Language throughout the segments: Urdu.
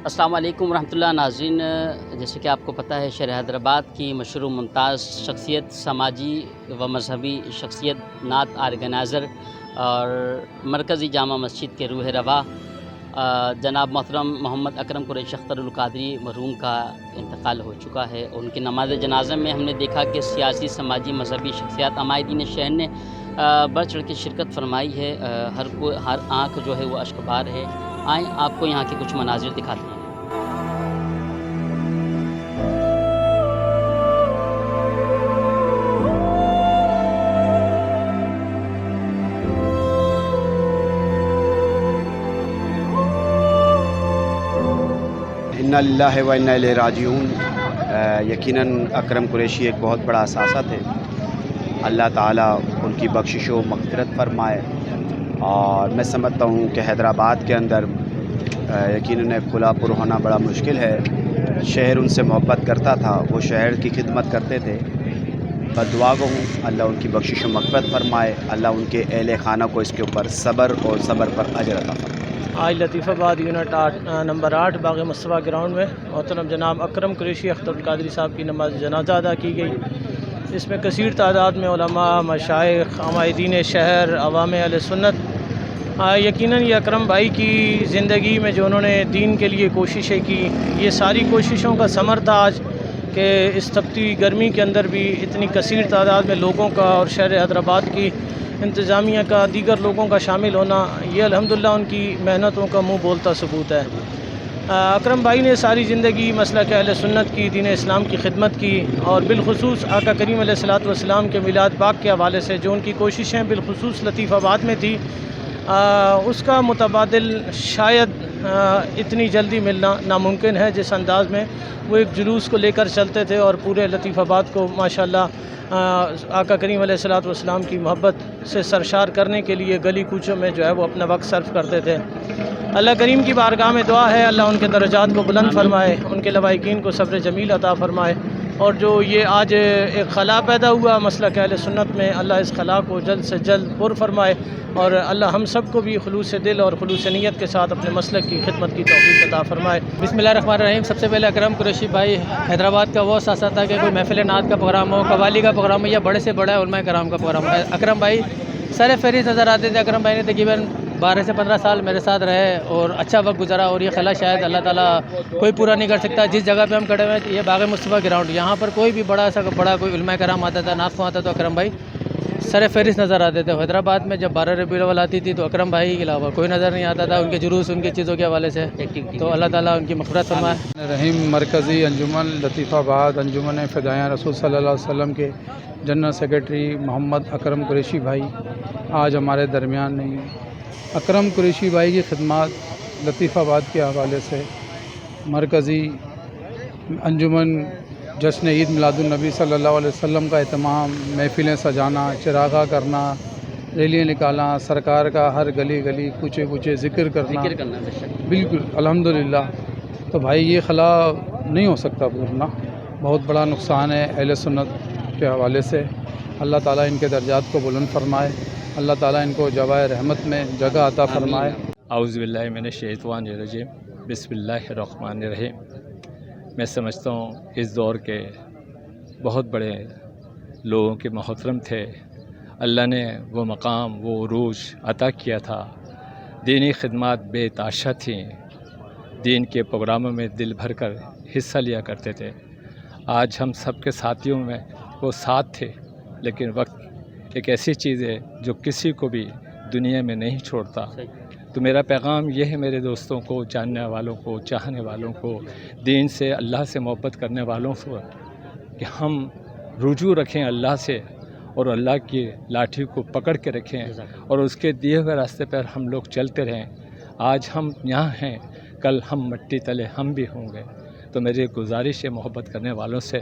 السلام علیکم ورحمۃ اللہ ناظرین، جیسے کہ آپ کو پتہ ہے شہر حیدرآباد کی مشہور ممتاز شخصیت، سماجی و مذہبی شخصیت، نعت آرگنائزر اور مرکزی جامع مسجد کے روح رواں جناب محترم محمد اکرم قریشی اختر القادری مرحوم کا انتقال ہو چکا ہے۔ ان کی نماز جنازہ میں ہم نے دیکھا کہ سیاسی، سماجی، مذہبی شخصیات عمائدین شہر نے بڑھ چڑھ کے شرکت فرمائی ہے۔ ہر آنکھ جو ہے وہ اشک بار ہے۔ آئیں آپ کو یہاں کے کچھ مناظر دکھاتے ہیں۔ انا للہ و انا الیہ راجعون۔ یقیناً اکرم قریشی ایک بہت بڑا اثاثہ تھے۔ اللہ تعالیٰ ان کی بخشش و مغفرت فرمائے۔ اور میں سمجھتا ہوں کہ حیدرآباد کے اندر یقیناً ایک کھلا پر ہونا بڑا مشکل ہے۔ شہر ان سے محبت کرتا تھا، وہ شہر کی خدمت کرتے تھے۔ بدعا گو ہوں اللہ ان کی بخشش و مغفرت فرمائے، اللہ ان کے اہل خانہ کو اس کے اوپر صبر اور صبر پر اجر عطا فرمائے۔ آج لطیف آباد یونٹ 8 نمبر 8 باغ مصطفیٰ گراؤنڈ میں محترم جناب اکرم قریشی اختر القادری صاحب کی نماز جنازہ ادا کی گئی۔ اس میں کثیر تعداد میں علماء، مشائخ، عمائدین شہر، عوام اہل سنت۔ یقیناً یہ اکرم بھائی کی زندگی میں جو انہوں نے دین کے لیے کوششیں کی، یہ ساری کوششوں کا ثمر تھا آج کہ اس تپتی گرمی کے اندر بھی اتنی کثیر تعداد میں لوگوں کا اور شہر حیدرآباد کی انتظامیہ کا، دیگر لوگوں کا شامل ہونا، یہ الحمدللہ ان کی محنتوں کا منہ بولتا ثبوت ہے۔ اکرم بھائی نے ساری زندگی مسلک اہل سنت کی، دین اسلام کی خدمت کی، اور بالخصوص آقا کریم علیہ الصلوۃ والسلام کے میلاد پاک کے حوالے سے جو ان کی کوششیں بالخصوص لطیف آباد میں تھی، اس کا متبادل شاید اتنی جلدی ملنا ناممکن ہے۔ جس انداز میں وہ ایک جلوس کو لے کر چلتے تھے اور پورے لطیف آباد کو ماشاءاللہ آقا کریم علیہ الصلوۃ والسلام کی محبت سے سرشار کرنے کے لیے گلی کوچوں میں جو ہے وہ اپنا وقت صرف کرتے تھے۔ اللہ کریم کی بارگاہ میں دعا ہے اللہ ان کے درجات کو بلند فرمائے، ان کے لواحقین کو صبر جمیل عطا فرمائے، اور جو یہ آج ایک خلا پیدا ہوا مسلک اہل سنت میں، اللہ اس خلا کو جلد سے جلد پر فرمائے، اور اللہ ہم سب کو بھی خلوص دل اور خلوص نیت کے ساتھ اپنے مسلک کی خدمت کی توفیق عطا فرمائے۔ بسم اللہ الرحمن الرحیم۔ سب سے پہلے اکرم قریشی بھائی حیدرآباد کا وہ اثاثہ تھا کہ کوئی محفل نعت کا پروگرام ہو، قوالی کا پروگرام ہو، یا بڑے سے بڑا علماء کرام کا پروگرام ہو، اکرم بھائی سر فہرست نظر آتے تھے۔ اکرم بھائی نے تقریباً 12 سے 15 سال میرے ساتھ رہے اور اچھا وقت گزارا، اور یہ خلا شاید اللہ تعالیٰ کوئی پورا نہیں کر سکتا۔ جس جگہ پہ ہم کھڑے ہوئے ہیں یہ باغ مصطفیٰ گراؤنڈ، یہاں پر کوئی بھی بڑا کوئی علماء کرام آتا تھا، نعت خواں آتا تو اکرم بھائی سر فہرست نظر آتے تھے۔ حیدرآباد میں جب 12 ربیع الاول آتی تھی تو اکرم بھائی کے علاوہ کوئی نظر نہیں آتا تھا، ان کے جلوس، ان کی چیزوں کے حوالے سے۔ تو اللہ تعالیٰ ان کی مغفرت فرمائے۔ رحیم مرکزی انجمن لطیف آباد انجمن فدائیان رسول صلی اللہ علیہ وسلم کے جنرل سیکریٹری محمد اکرم قریشی بھائی آج ہمارے درمیان نہیں ہیں۔ اکرم قریشی بھائی کی خدمات لطیف آباد کے حوالے سے مرکزی انجمن جشن عید میلاد النبی صلی اللہ علیہ وسلم کا اہتمام، محفلیں سجانا، چراغاں کرنا، ریلیاں نکالنا، سرکار کا ہر گلی گلی کوچے کوچے ذکر کرنا، بالکل الحمدللہ۔ تو بھائی یہ خلا نہیں ہو سکتا پورنا، بہت بڑا نقصان ہے اہل سنت کے حوالے سے۔ اللہ تعالیٰ ان کے درجات کو بلند فرمائے، اللہ تعالیٰ ان کو جوائے رحمت میں جگہ عطا فرمائے۔ اعوذ باللہ من الشیطان الرجیم، بسم اللہ الرحمن الرحیم۔ میں سمجھتا ہوں اس دور کے بہت بڑے لوگوں کے محترم تھے، اللہ نے وہ مقام، وہ عروج عطا کیا تھا۔ دینی خدمات بے تحاشا تھیں، دین کے پروگراموں میں دل بھر کر حصہ لیا کرتے تھے۔ آج ہم سب کے ساتھیوں میں وہ ساتھ تھے، لیکن وقت ایک ایسی چیز ہے جو کسی کو بھی دنیا میں نہیں چھوڑتا۔ تو میرا پیغام یہ ہے میرے دوستوں کو، جاننے والوں کو، چاہنے والوں کو، دین سے، اللہ سے محبت کرنے والوں کو، کہ ہم رجوع رکھیں اللہ سے اور اللہ کی لاٹھی کو پکڑ کے رکھیں اور اس کے دیے ہوئے راستے پر ہم لوگ چلتے رہیں۔ آج ہم یہاں ہیں، کل ہم مٹی تلے ہم بھی ہوں گے۔ تو میری گزارش ہے محبت کرنے والوں سے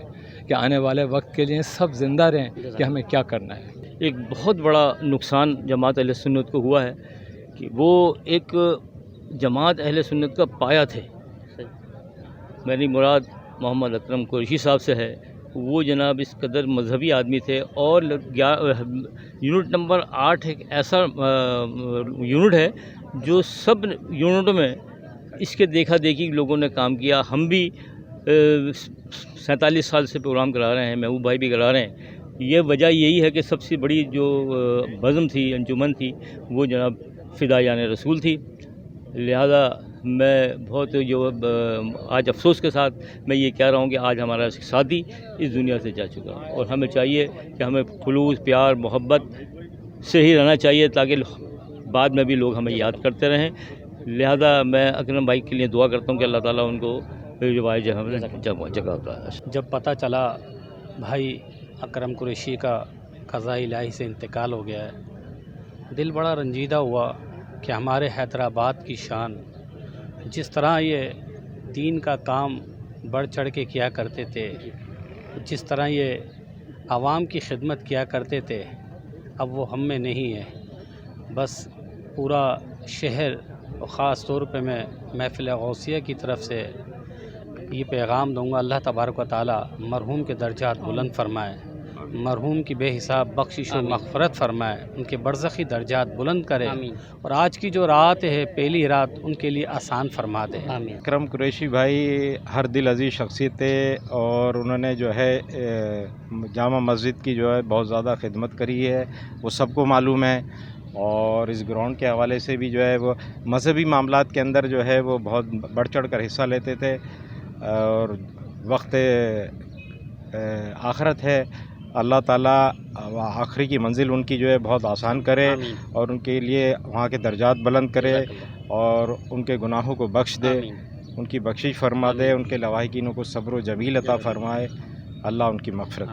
کہ آنے والے وقت کے لیے سب زندہ رہیں کہ ہمیں کیا کرنا ہے۔ ایک بہت بڑا نقصان جماعت اہل سنت کو ہوا ہے کہ وہ ایک جماعت اہل سنت کا پایا تھے۔ میری مراد محمد اکرم قریشی صاحب سے ہے۔ وہ جناب اس قدر مذہبی آدمی تھے، اور یونٹ نمبر 8 ایک ایسا یونٹ ہے جو سب یونٹوں میں اس کے دیکھا دیکھی لوگوں نے کام کیا. ہم بھی 47 سال سے پروگرام کرا رہے ہیں, محبوب بھائی بھی کرا رہے ہیں. یہ وجہ یہی ہے کہ سب سے بڑی جو بزم تھی, انجمن تھی, وہ جناب فدائیان رسول تھی. لہذا میں بہت جو آج افسوس کے ساتھ میں یہ کہہ رہا ہوں کہ آج ہمارا ساتھی اس دنیا سے جا چکا ہے, اور ہمیں چاہیے کہ ہمیں خلوص, پیار, محبت سے ہی رہنا چاہیے تاکہ بعد میں بھی لوگ ہمیں یاد کرتے رہیں. لہذا میں اکرم بھائی کے لیے دعا کرتا ہوں کہ اللہ تعالیٰ ان کو روایت جگہ ہوتا ہے. جب پتہ چلا بھائی اکرم قریشی کا قضاء الہی سے انتقال ہو گیا ہے, دل بڑا رنجیدہ ہوا کہ ہمارے حیدرآباد کی شان, جس طرح یہ دین کا کام بڑھ چڑھ کے کیا کرتے تھے, جس طرح یہ عوام کی خدمت کیا کرتے تھے, اب وہ ہم میں نہیں ہے. بس پورا شہر, اور خاص طور پہ میں محفل غوثیہ کی طرف سے یہ پیغام دوں گا, اللہ تبارک و تعالیٰ مرحوم کے درجات بلند فرمائے, مرحوم کی بے حساب بخشش و مغفرت فرمائے, ان کے برزخی درجات بلند کرے, اور آج کی جو رات ہے پہلی رات ان کے لیے آسان فرما دے. اکرم قریشی بھائی ہر دل عزیز شخصیت تھے, اور انہوں نے جو ہے جامع مسجد کی جو ہے بہت زیادہ خدمت کری ہے, وہ سب کو معلوم ہے. اور اس گراؤنڈ کے حوالے سے بھی جو ہے وہ مذہبی معاملات کے اندر جو ہے وہ بہت بڑھ چڑھ کر حصہ لیتے تھے. اور وقت آخرت ہے, اللہ تعالیٰ آخری کی منزل ان کی جو ہے بہت آسان کرے, اور ان کے لیے وہاں کے درجات بلند کرے, اور ان کے گناہوں کو بخش دے, ان کی بخشش فرما دے, ان کے لواحقینوں کو صبر و جمیل عطا فرمائے. اللہ ان کی مغفرت